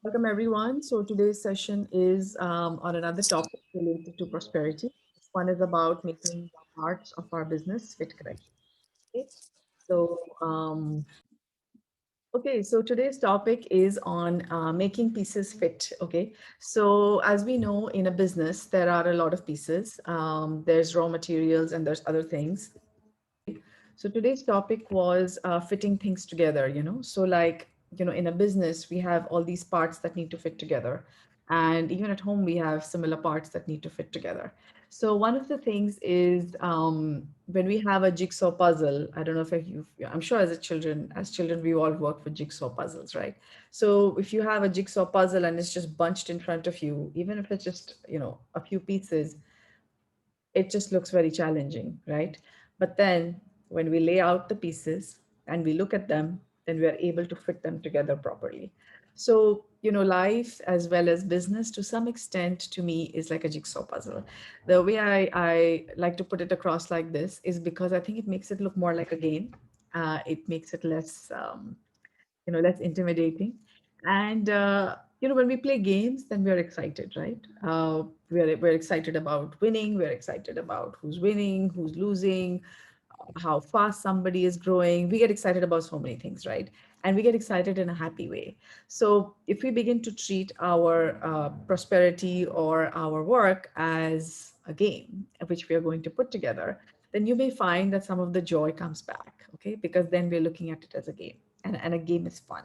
Welcome everyone. So today's session is on another topic related to prosperity. This one is about making the parts of our business fit correctly. Okay. So so today's topic is on making pieces fit. Okay. So as we know, in a business, there are a lot of pieces. There's raw materials and there's other things. So today's topic was fitting things together, So like, in a business, we have all these parts that need to fit together. And even at home, we have similar parts that need to fit together. So one of the things is when we have a jigsaw puzzle, I don't know if you, I'm sure as children, we all work with jigsaw puzzles, right? So if you have a jigsaw puzzle and it's just bunched in front of you, even if it's just, a few pieces, it just looks very challenging, right? But then when we lay out the pieces and we look at them, then we are able to fit them together properly. So, life as well as business to some extent to me is like a jigsaw puzzle. The way I like to put it across like this is because I think it makes it look more like a game. It makes it less less intimidating. And when we play games, then we're excited, right? We're excited about winning. We're excited about who's winning, who's losing, how fast somebody is growing. We get excited about so many things, right? And we get excited in a happy way. So if we begin to treat our prosperity or our work as a game, which we are going to put together, then you may find that some of the joy comes back, okay? Because then we're looking at it as a game, and a game is fun.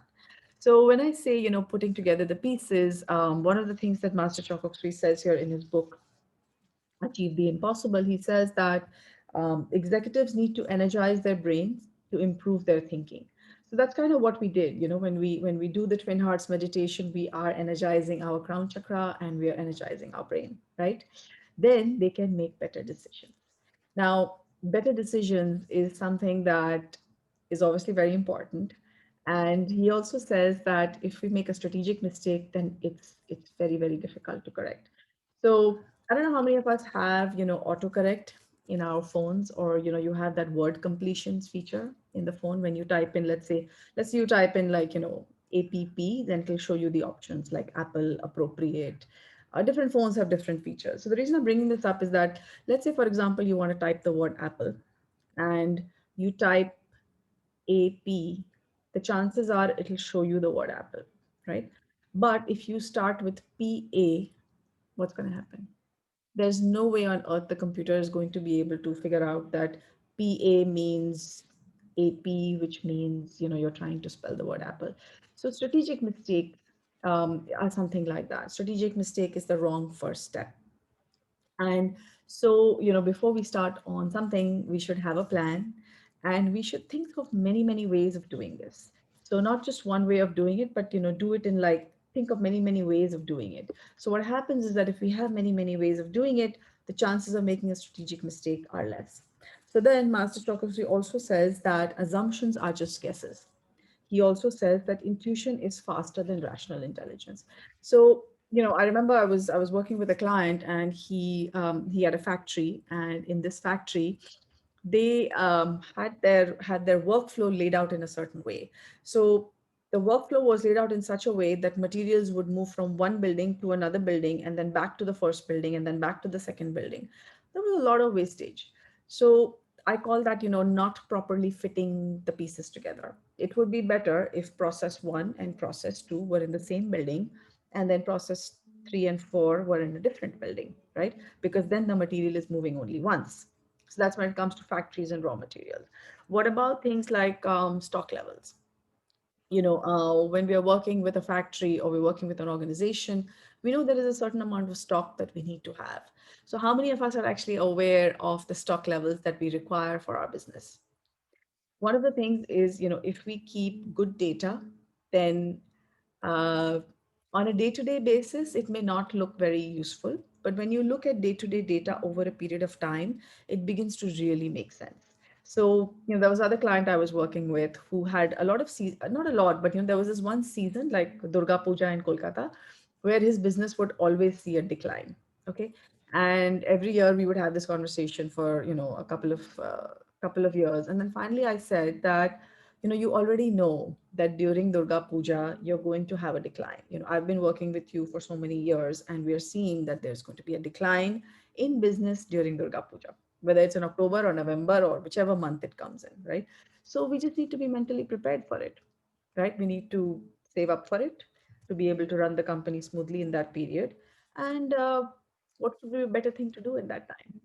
So when I say, putting together the pieces, one of the things that Master Chokoksri says here in his book, Achieve the Impossible, he says that executives need to energize their brains to improve their thinking. So that's kind of what we did. When we do the Twin Hearts meditation, we are energizing our crown chakra and we are energizing our brain, right? Then they can make better decisions. Now, better decisions is something that is obviously very important. And he also says that if we make a strategic mistake, then it's very, very difficult to correct. So I don't know how many of us have, autocorrect in our phones, or you have that word completions feature in the phone when you type in, let's say you type in like, APP, then it'll show you the options like Apple, appropriate. Different phones have different features. So the reason I'm bringing this up is that, let's say, for example, you want to type the word Apple and you type AP, the chances are it'll show you the word Apple, right? But if you start with PA, what's going to happen? There's no way on earth the computer is going to be able to figure out that PA means AP, which means, you're trying to spell the word Apple. So strategic mistake are something like that. Strategic mistake is the wrong first step. And so, before we start on something, we should have a plan and we should think of many, many ways of doing this. So not just one way of doing it, but, do it in like, think of many, many ways of doing it. So what happens is that if we have many, many ways of doing it, the chances of making a strategic mistake are less. So then Master Choksri also says that assumptions are just guesses. He also says that intuition is faster than rational intelligence. So, I remember I was working with a client, and he had a factory, and in this factory, they had their workflow laid out in a certain way. So the workflow was laid out in such a way that materials would move from one building to another building, and then back to the first building, and then back to the second building. There was a lot of wastage. So I call that, not properly fitting the pieces together. It would be better if process one and process two were in the same building, and then process three and four were in a different building, right? Because then the material is moving only once. So that's when it comes to factories and raw materials. What about things like stock levels? When we are working with a factory or we're working with an organization, we know there is a certain amount of stock that we need to have. So how many of us are actually aware of the stock levels that we require for our business? One of the things is, if we keep good data, then uh, on a day-to-day basis, it may not look very useful. But when you look at day-to-day data over a period of time, it begins to really make sense. So, there was other client I was working with who had a lot of not a lot, but there was this one season like Durga Puja in Kolkata, where his business would always see a decline. Okay, and every year we would have this conversation for a couple of years, and then finally I said that you already know that during Durga Puja, you're going to have a decline. I've been working with you for so many years, and we are seeing that there's going to be a decline in business during Durga Puja, whether it's in October or November or whichever month it comes in, right? So we just need to be mentally prepared for it, right? We need to save up for it to be able to run the company smoothly in that period. And what would be a better thing to do in that time?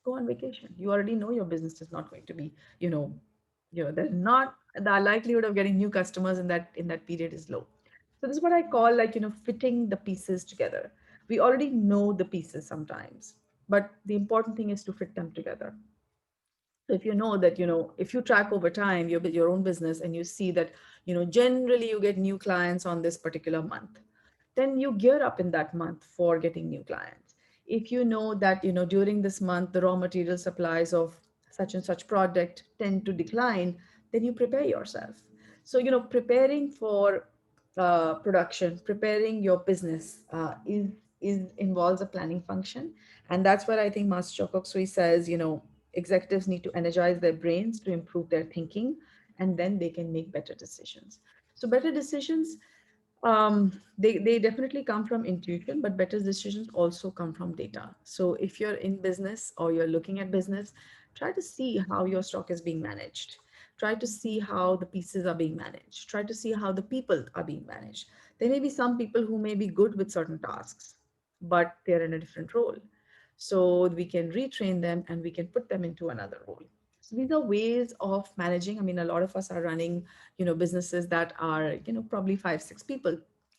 Go on vacation. You already know your business is not going to be, there's not the likelihood of getting new customers in that period is low. So this is what I call like, fitting the pieces together. We already know the pieces sometimes, but the important thing is to fit them together. So if you know that, if you track over time your own business and you see that, generally you get new clients on this particular month, then you gear up in that month for getting new clients. If you know that, during this month, the raw material supplies of such and such product tend to decline, then you prepare yourself. So, preparing for production, preparing your business is involves a planning function. And that's where I think Master Chow Sui says, executives need to energize their brains to improve their thinking, and then they can make better decisions. So better decisions, they definitely come from intuition, but better decisions also come from data. So if you're in business or you're looking at business, try to see how your stock is being managed. Try to see how the pieces are being managed. Try to see how the people are being managed. There may be some people who may be good with certain tasks, but they're in a different role. So we can retrain them and we can put them into another role. So these are ways of managing. I mean, a lot of us are running, businesses that are, probably 5, 6 people.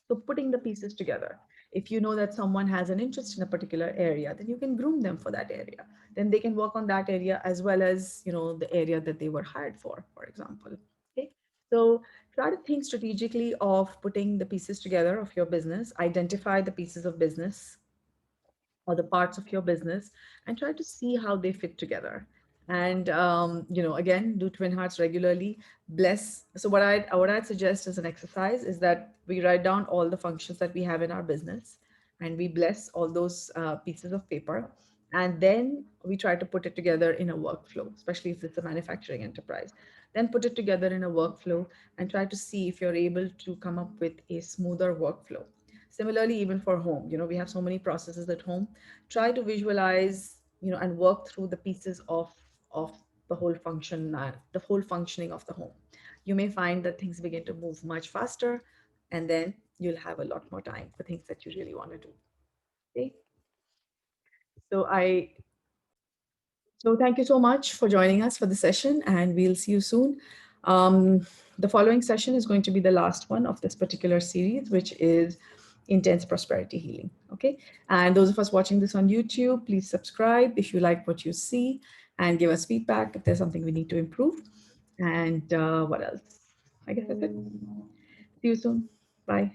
So putting the pieces together. If you know that someone has an interest in a particular area, then you can groom them for that area. Then they can work on that area as well as, the area that they were hired for example. Okay. So try to think strategically of putting the pieces together of your business, identify the pieces of business or the parts of your business and try to see how they fit together. And again, do twin hearts regularly. Bless. So what I'd suggest as an exercise is that we write down all the functions that we have in our business, and we bless all those pieces of paper, and then we try to put it together in a workflow, especially if it's a manufacturing enterprise. Then put it together in a workflow and try to see if you're able to come up with a smoother workflow. Similarly, even for home, we have so many processes at home. Try to visualize, and work through the pieces of the whole functioning of the home. You may find that things begin to move much faster, and then you'll have a lot more time for things that you really want to do. Okay. So I so thank you so much for joining us for the session, and we'll see you soon. The following session is going to be the last one of this particular series, which is intense prosperity healing. Okay. And those of us watching this on YouTube, please subscribe if you like what you see and give us feedback if there's something we need to improve. And what else? I guess that's it. See you soon. Bye.